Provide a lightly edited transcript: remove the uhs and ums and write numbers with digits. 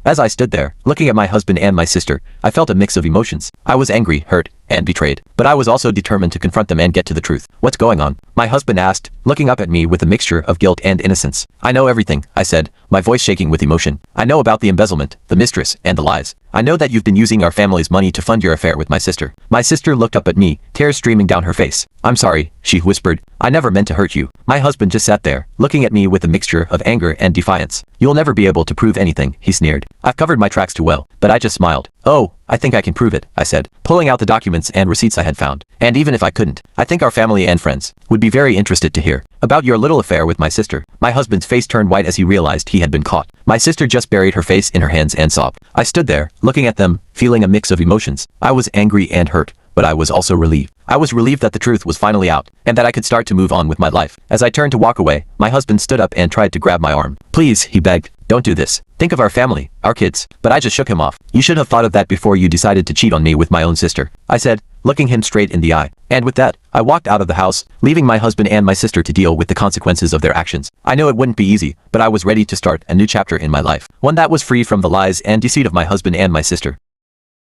As I stood there, looking at my husband and my sister, I felt a mix of emotions. I was angry, hurt, and betrayed. But I was also determined to confront them and get to the truth. "What's going on?" my husband asked, looking up at me with a mixture of guilt and innocence. "I know everything," I said, my voice shaking with emotion. "I know about the embezzlement, the mistress, and the lies. I know that you've been using our family's money to fund your affair with my sister." My sister looked up at me, tears streaming down her face. "I'm sorry," she whispered. "I never meant to hurt you." My husband just sat there, looking at me with a mixture of anger and defiance. "You'll never be able to prove anything," he sneered. "I've covered my tracks too well." But I just smiled. "Oh, I think I can prove it," I said, pulling out the documents and receipts I had found. "And even if I couldn't, I think our family and friends would be very interested to hear about your little affair with my sister." My husband's face turned white as he realized he had been caught. My sister just buried her face in her hands and sobbed. I stood there, looking at them, feeling a mix of emotions. I was angry and hurt, but I was also relieved. I was relieved that the truth was finally out, and that I could start to move on with my life. As I turned to walk away, my husband stood up and tried to grab my arm. "Please," he begged, "don't do this. Think of our family, our kids." But I just shook him off. "You should have thought of that before you decided to cheat on me with my own sister," I said, looking him straight in the eye. And with that, I walked out of the house, leaving my husband and my sister to deal with the consequences of their actions. I know it wouldn't be easy, but I was ready to start a new chapter in my life, one that was free from the lies and deceit of my husband and my sister.